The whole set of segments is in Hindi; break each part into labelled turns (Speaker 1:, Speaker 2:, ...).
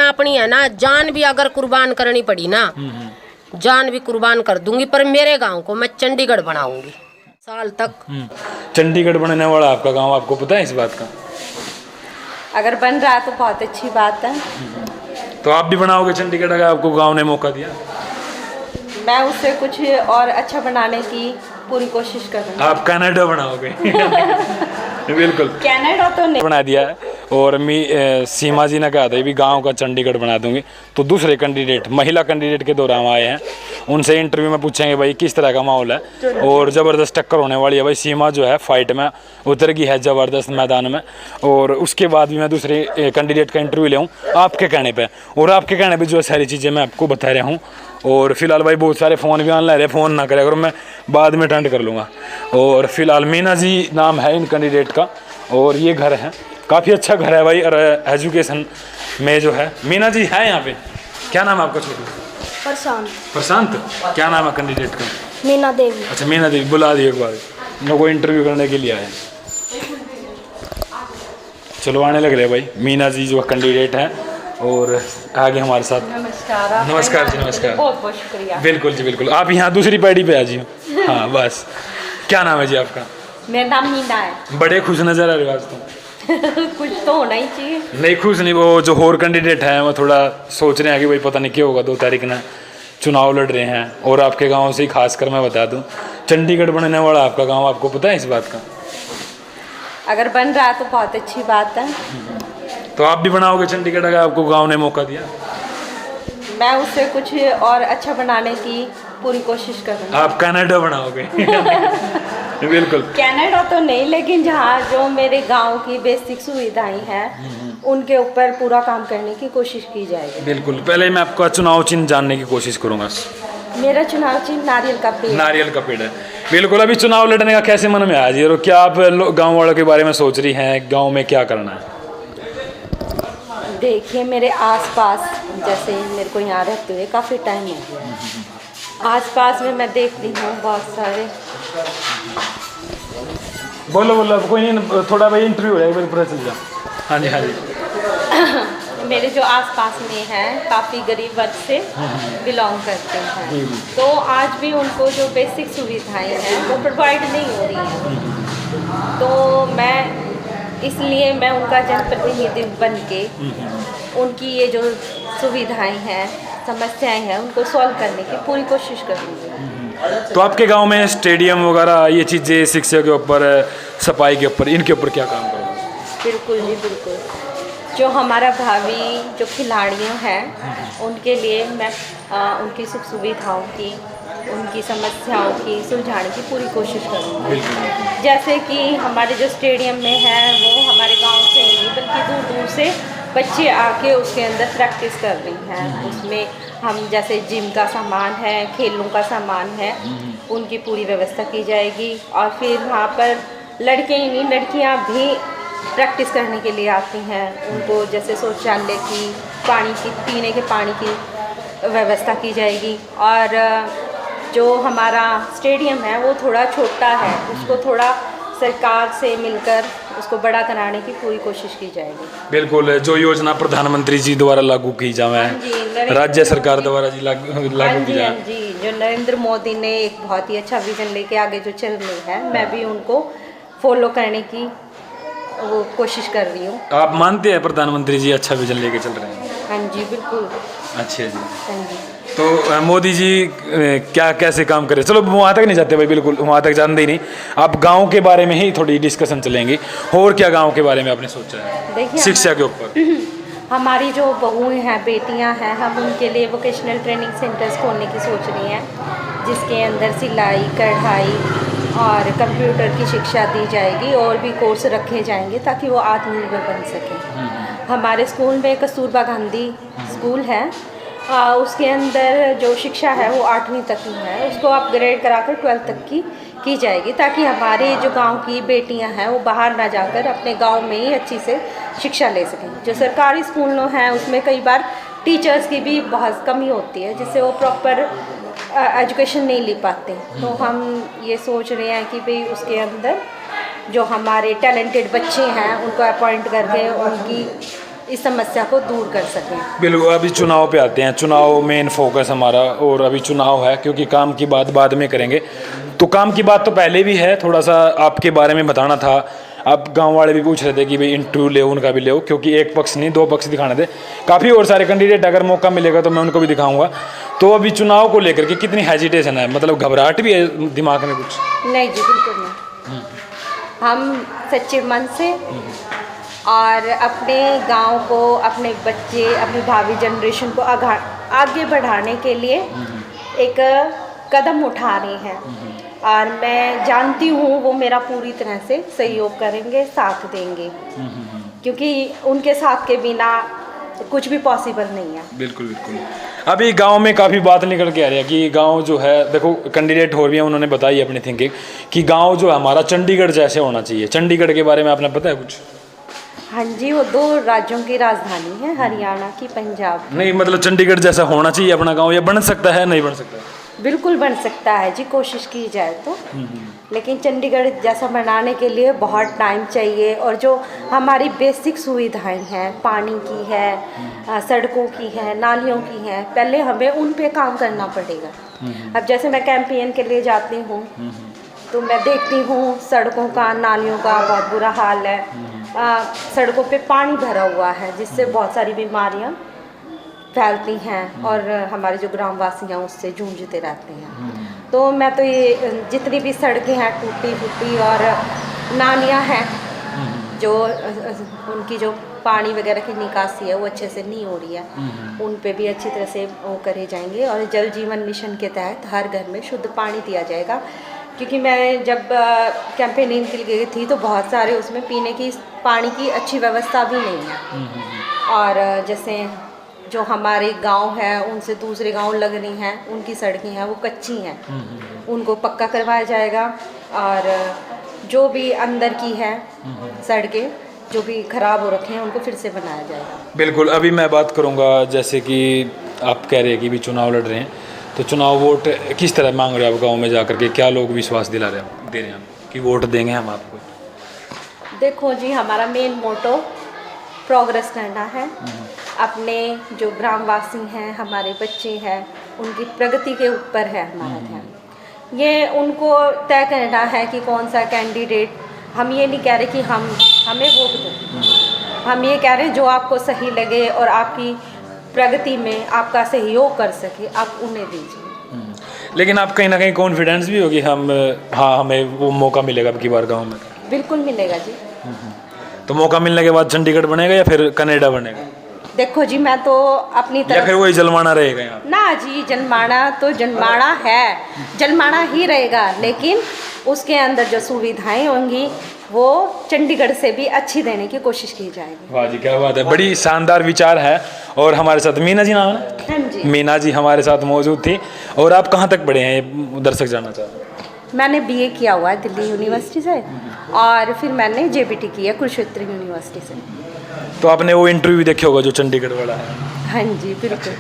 Speaker 1: मैं अपनी है ना जान भी अगर कुर्बान करनी पड़ी ना, जान भी कुर्बान कर दूंगी, पर मेरे गांव को मैं चंडीगढ़ बनाऊंगी साल तक।
Speaker 2: चंडीगढ़ बनने वाला आपका गांव, आपको पता है इस बात का?
Speaker 3: अगर बन रहा है तो बहुत अच्छी बात है।
Speaker 2: तो आप भी बनाओगे चंडीगढ़ अगर आपको गांव ने मौका दिया?
Speaker 3: मैं उससे कुछ और अच्छा बनाने की पूरी कोशिश करूँगी।
Speaker 2: आप कनाडा बनाओगे? बिल्कुल,
Speaker 3: कनाडा तो नहीं
Speaker 2: बना दिया है। और सीमा जी ने कहा था भी गांव का चंडीगढ़ बना दूंगी। तो दूसरे कैंडिडेट, महिला कैंडिडेट के दौरान आए हैं, उनसे इंटरव्यू में पूछेंगे भाई किस तरह का माहौल है। और ज़बरदस्त टक्कर होने वाली है भाई। सीमा जो है फाइट में उतर गई है ज़बरदस्त मैदान में। और उसके बाद भी मैं दूसरे कैंडिडेट का इंटरव्यू ले आपके कहने पर, और आपके कहने पर जो है सारी चीज़ें मैं आपको बता रहा हूँ। और फिलहाल भाई बहुत सारे फ़ोन भी आने लग रहे, फ़ोन ना करें अगर मैं बाद में अटेंड कर लूँगा। और फिलहाल मीना जी नाम है इन कैंडिडेट का, और ये घर है, काफ़ी अच्छा घर है भाई। और एजुकेशन में जो है मीना जी है यहाँ पे। क्या नाम है आपका छोटू?
Speaker 4: प्रशांत।
Speaker 2: प्रशांत। क्या नाम है कैंडिडेट का?
Speaker 4: मीना देवी।
Speaker 2: अच्छा मीना देवी, बुला दी एक बार, मेरे को इंटरव्यू करने के लिए आए। चलो आने लग रहे भाई। मीना जी जो कैंडिडेट है और आगे हमारे साथ।
Speaker 3: नमस्कार।
Speaker 2: नमस्कार जी, नमस्कार।
Speaker 3: बहुत बहुत शुक्रिया।
Speaker 2: बिल्कुल जी बिल्कुल, आप यहाँ दूसरी पैड़ी पे आ जी। हाँ बस। क्या नाम है जी आपका?
Speaker 3: मेरा नाम मीना है।
Speaker 2: बड़े खुश नजर आ रहे हो आज तो।
Speaker 3: कुछ तो होना ही चाहिए।
Speaker 2: नहीं खुश नहीं, वो जो और कैंडिडेट है वो थोड़ा सोच रहे हैं कि भाई पता नहीं क्या होगा। 2 तारीख ना चुनाव लड़ रहे हैं। और आपके गांव से ही खासकर मैं बता दूं, चंडीगढ़ बनने वाला आपका गांव, आपको पता है इस बात का?
Speaker 3: अगर बन रहा है तो बहुत अच्छी बात है।
Speaker 2: तो आप भी बनाओगे चंडीगढ़ अगर आपको गांव ने मौका दिया?
Speaker 3: मैं उससे कुछ और अच्छा बनाने की पूरी कोशिश करूँगी।
Speaker 2: आप कनाडा बनाओगे? बिल्कुल।
Speaker 3: कनाडा तो नहीं, लेकिन जहाँ जो मेरे गांव की बेसिक सुविधाएं हैं उनके ऊपर पूरा काम करने की कोशिश की जाएगी।
Speaker 2: बिल्कुल। पहले मैं आपका चुनाव चिन्ह जानने की कोशिश करूंगा।
Speaker 3: मेरा चुनाव चिन्ह नारियल का पेड़।
Speaker 2: नारियल का पेड़ है। बिल्कुल। अभी चुनाव लड़ने का कैसे मन में आ जी, और क्या आप गाँव वालों के बारे में सोच रही हैं, गाँव में क्या करना है?
Speaker 3: देखिए मेरे आसपास, जैसे मेरे को यहाँ रहते हुए काफ़ी टाइम हो गया, आसपास में मैं देखती हूँ बहुत सारे।
Speaker 2: बोलो बोलो, कोई नहीं, थोड़ा भाई इंटरव्यू है, पता चल जाए। हाँ जी, हाँ जी।
Speaker 3: मेरे जो आसपास में हैं काफ़ी गरीब वर्ग से बिलोंग करते हैं, तो आज भी उनको जो बेसिक सुविधाएं हैं वो प्रोवाइड नहीं हो रही हैं। तो मैं इसलिए मैं उनका जनप्रतिनिधि बन के उनकी ये जो सुविधाएं हैं, समस्याएं हैं, उनको सॉल्व करने की पूरी कोशिश करूँगी।
Speaker 2: तो आपके गांव में स्टेडियम वगैरह ये चीज़ें, शिक्षा के ऊपर, सफाई के ऊपर, इनके ऊपर क्या काम करोगे?
Speaker 3: बिल्कुल जी बिल्कुल। जो हमारा भावी जो खिलाड़ियों हैं उनके लिए मैं उनकी सुख सुविधाओं की, उनकी समस्याओं की सुलझाने की पूरी कोशिश करूँगी। जैसे कि हमारे जो स्टेडियम में है वो हमारे गांव से ही नहीं बल्कि दूर दूर से बच्चे आके उसके अंदर प्रैक्टिस कर रही हैं। उसमें हम जैसे जिम का सामान है, खेलों का सामान है, उनकी पूरी व्यवस्था की जाएगी। और फिर वहाँ पर लड़के ही नहीं, लड़कियाँ भी प्रैक्टिस करने के लिए आती हैं। उनको जैसे शौचालय की, पानी की, पीने के पानी की व्यवस्था की जाएगी। और जो हमारा स्टेडियम है वो थोड़ा छोटा है, उसको थोड़ा सरकार से मिलकर उसको बड़ा कराने की पूरी कोशिश की जाएगी।
Speaker 2: बिल्कुल। जो योजना प्रधानमंत्री जी द्वारा लागू की जाए, राज्य सरकार द्वारा जी लागू की जाए।
Speaker 3: जी, जो नरेंद्र मोदी ने एक बहुत ही अच्छा विजन लेके आगे जो चल रही है, मैं भी उनको फॉलो करने की वो कोशिश कर रही हूँ।
Speaker 2: आप मानते हैं प्रधानमंत्री जी अच्छा विजन लेके चल रहे हैं?
Speaker 3: हाँ जी बिल्कुल।
Speaker 2: अच्छा जी।
Speaker 3: हाँ जी।
Speaker 2: तो मोदी जी क्या कैसे काम करें, चलो वहाँ तक नहीं जाते भाई, बिल्कुल वहाँ तक जानते ही नहीं। आप गांव के बारे में ही थोड़ी डिस्कशन चलेंगी। और क्या गांव के बारे में आपने सोचा है?
Speaker 3: देखिए
Speaker 2: शिक्षा के ऊपर
Speaker 3: हमारी जो बहुएं हैं, बेटियां हैं, हम उनके लिए वोकेशनल ट्रेनिंग सेंटर्स खोलने की सोच रही हैं, जिसके अंदर सिलाई, कढ़ाई और कंप्यूटर की शिक्षा दी जाएगी और भी कोर्स रखे जाएंगे ताकि वो आत्मनिर्भर बन सकें। हमारे स्कूल में कस्तूरबा गांधी स्कूल है, उसके अंदर जो शिक्षा है वो 8वीं तक ही है, उसको अपग्रेड कराकर 12th तक की जाएगी ताकि हमारे जो गांव की बेटियां हैं वो बाहर ना जाकर अपने गांव में ही अच्छी से शिक्षा ले सकें। जो सरकारी स्कूलों हैं उसमें कई बार टीचर्स की भी बहुत कमी होती है, जिससे वो प्रॉपर एजुकेशन नहीं ले पाते। तो हम ये सोच रहे हैं कि भाई उसके अंदर जो हमारे टैलेंटेड बच्चे हैं उनको अपॉइंट करके उनकी इस समस्या को दूर कर सकें।
Speaker 2: बिल्कुल, अभी चुनाव पे आते हैं। चुनाव मेन फोकस हमारा, और अभी चुनाव है क्योंकि काम की बात बाद में करेंगे। तो काम की बात तो पहले भी है, थोड़ा सा आपके बारे में बताना था। अब गांव वाले भी पूछ रहे थे कि भाई इंटरव्यू ले, उनका भी ले, क्योंकि एक पक्ष नहीं 2 पक्ष दिखाने थे। काफ़ी और सारे कैंडिडेट, अगर मौका मिलेगा तो मैं उनको भी दिखाऊंगा। तो अभी चुनाव को लेकर के कितनी हेजिटेशन है, मतलब घबराहट भी है दिमाग में कुछ?
Speaker 3: नहीं जी, बिल्कुल नहीं। हम सच्चे मन से और अपने गांव को, अपने बच्चे, अपनी भावी जनरेशन को आगे बढ़ाने के लिए एक कदम उठा रही हैं, और मैं जानती हूँ वो मेरा पूरी तरह से सहयोग करेंगे, साथ देंगे, क्योंकि उनके साथ के बिना कुछ भी पॉसिबल नहीं है।
Speaker 2: बिल्कुल बिल्कुल। अभी गांव में काफ़ी बात निकल के आ रही है कि गांव जो है, देखो कैंडिडेट हो रही है, उन्होंने बताई अपनी थिंकिंग कि गांव जो हमारा चंडीगढ़ जैसे होना चाहिए। चंडीगढ़ के बारे में आपने पता है कुछ?
Speaker 3: हाँ जी, वो 2 राज्यों की राजधानी है, हरियाणा की, पंजाब।
Speaker 2: नहीं, मतलब चंडीगढ़ जैसा होना चाहिए अपना गांव, या बन सकता है, नहीं बन सकता?
Speaker 3: बिल्कुल बन सकता है जी, कोशिश की जाए तो। लेकिन चंडीगढ़ जैसा बनाने के लिए बहुत टाइम चाहिए, और जो हमारी बेसिक सुविधाएं हैं, पानी की है, सड़कों की है, नालियों की है, पहले हमें उन पे काम करना पड़ेगा। अब जैसे मैं कैंपेन के लिए जाती हूँ तो मैं देखती हूँ सड़कों का, नालियों का बहुत बुरा हाल है। सड़कों पे पानी भरा हुआ है, जिससे बहुत सारी बीमारियाँ फैलती हैं, और हमारे जो ग्रामवासी हैं उससे जूझते रहते हैं। तो मैं तो ये जितनी भी सड़कें हैं टूटी फूटी, और नालियाँ हैं जो उनकी जो पानी वगैरह की निकासी है वो अच्छे से नहीं हो रही है, उन पे भी अच्छी तरह से वो करे जाएंगे। और जल जीवन मिशन के तहत हर घर में शुद्ध पानी दिया जाएगा, क्योंकि मैं जब कैंपेनिंग के लिए गई थी तो बहुत सारे उसमें पीने की पानी की अच्छी व्यवस्था भी नहीं है। और जैसे जो हमारे गांव है उनसे दूसरे गांव लग रही हैं, उनकी सड़कें हैं वो कच्ची हैं, उनको पक्का करवाया जाएगा। और जो भी अंदर की है सड़कें जो भी ख़राब हो रखे हैं उनको फिर से बनाया जाएगा।
Speaker 2: बिल्कुल। अभी मैं बात करूंगा, जैसे कि आप कह रहे हैं कि भी चुनाव लड़ रहे हैं, तो चुनाव वोट किस तरह मांग रहे हैं आप गांव में जाकर के? क्या लोग विश्वास दिला रहे हैं, दे रहे हैं कि वोट देंगे हम आपको?
Speaker 3: देखो जी, हमारा मेन मोटो प्रोग्रेस करना है। अपने जो ग्रामवासी हैं, हमारे बच्चे हैं, उनकी प्रगति के ऊपर है हमारा ध्यान। ये उनको तय करना है कि कौन सा कैंडिडेट। हम ये नहीं कह रहे कि हमें वोट दो, हम ये कह रहे हैं जो आपको सही लगे और आपकी प्रगति में आपका सहयोग कर सके, आप उन्हें दीजिए।
Speaker 2: लेकिन आप कहीं ना कहीं कॉन्फिडेंस भी होगी हमें वो मौका मिलेगा अब की बार गाँव में?
Speaker 3: बिल्कुल मिलेगा जी।
Speaker 2: तो मौका मिलने के बाद चंडीगढ़ बनेगा या फिर कनाडा बनेगा?
Speaker 3: देखो जी, मैं तो अपनी तरफ,
Speaker 2: या फिर वही जलमाना रहेगा यहाँ?
Speaker 3: ना जी, जनमाना तो जनमाना है, जनमाना ही रहेगा, लेकिन उसके अंदर जो सुविधाएं होंगी वो चंडीगढ़ से भी अच्छी देने की कोशिश की जाएगी।
Speaker 2: वाह जी, क्या बात है, बड़ी शानदार विचार है। और हमारे साथ मीना जी नाम है?
Speaker 3: हाँ जी,
Speaker 2: मीना जी हमारे साथ मौजूद थी। और आप कहाँ तक पढ़े हैं, ये दर्शक जानना चाहते हैं?
Speaker 3: मैंने BA किया हुआ है दिल्ली यूनिवर्सिटी से, और फिर मैंने JBT किया कुरुक्षेत्र यूनिवर्सिटी से।
Speaker 2: तो आपने वो इंटरव्यू देखे होगा जो चंडीगढ़ वाला है?
Speaker 3: हाँ जी, बिल्कुल।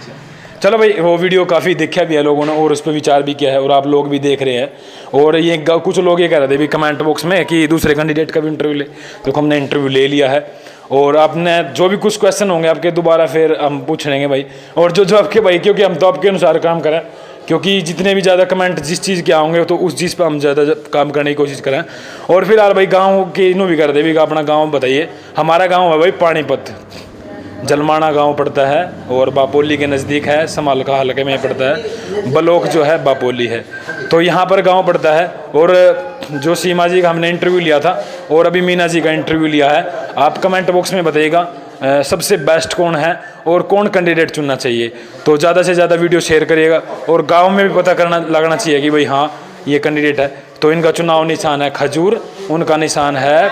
Speaker 2: चलो भाई, वो वीडियो काफ़ी देखा भी है लोगों ने और उस पर विचार भी किया है, और आप लोग भी देख रहे हैं। और ये कुछ लोग ये कह रहे थे भी कमेंट बॉक्स में कि दूसरे कैंडिडेट का भी इंटरव्यू ले, तो हमने इंटरव्यू ले लिया है। और आपने जो भी कुछ क्वेश्चन होंगे आपके दोबारा फिर हम पूछ लेंगे भाई। और जो आपके भाई, क्योंकि हम तो आपके अनुसार काम करें, क्योंकि जितने भी ज़्यादा कमेंट जिस चीज़ के होंगे तो उस चीज़ पर हम ज़्यादा काम करने की कोशिश करें। और फिलहाल भाई गाँव के इन्हों भी कर दे भी अपना गाँव बताइए। हमारा गाँव है भाई पानीपत, जलमाना गांव पड़ता है, और बापोली के नज़दीक है, समालका हल्के में पड़ता है, ब्लॉक जो है बापोली है, तो यहाँ पर गांव पड़ता है। और जो सीमा जी का हमने इंटरव्यू लिया था और अभी मीना जी का इंटरव्यू लिया है, आप कमेंट बॉक्स में बताइएगा सबसे बेस्ट कौन है और कौन कैंडिडेट चुनना चाहिए। तो ज़्यादा से ज़्यादा वीडियो शेयर करिएगा, और गाँव में भी पता लगना चाहिए कि भाई हाँ ये कैंडिडेट है। तो इनका चुनाव निशान है खजूर, उनका निशान है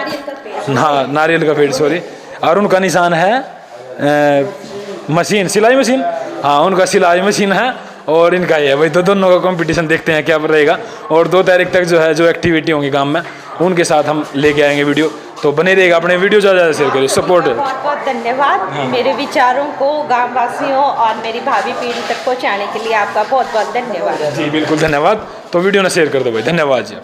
Speaker 2: हाँ नारियल का पेड़, सॉरी, और उनका निशान है मशीन, सिलाई मशीन, हाँ उनका सिलाई मशीन है। और इनका ये भाई तो दोनों का कंपटीशन देखते हैं क्या रहेगा। और 2 तारीख तक जो है जो एक्टिविटी होंगी गांव में, उनके साथ हम लेके आएंगे वीडियो। तो बने रहेगा, अपने वीडियो ज़्यादा शेयर करिए, सपोर्ट।
Speaker 3: बहुत बहुत धन्यवाद। हाँ। मेरे विचारों को गाँव वासियों और मेरी भावी पीढ़ी तक पहुँचाने के लिए आपका बहुत बहुत धन्यवाद।
Speaker 2: जी बिल्कुल धन्यवाद। तो वीडियो ना शेयर कर दो भाई, धन्यवाद जी।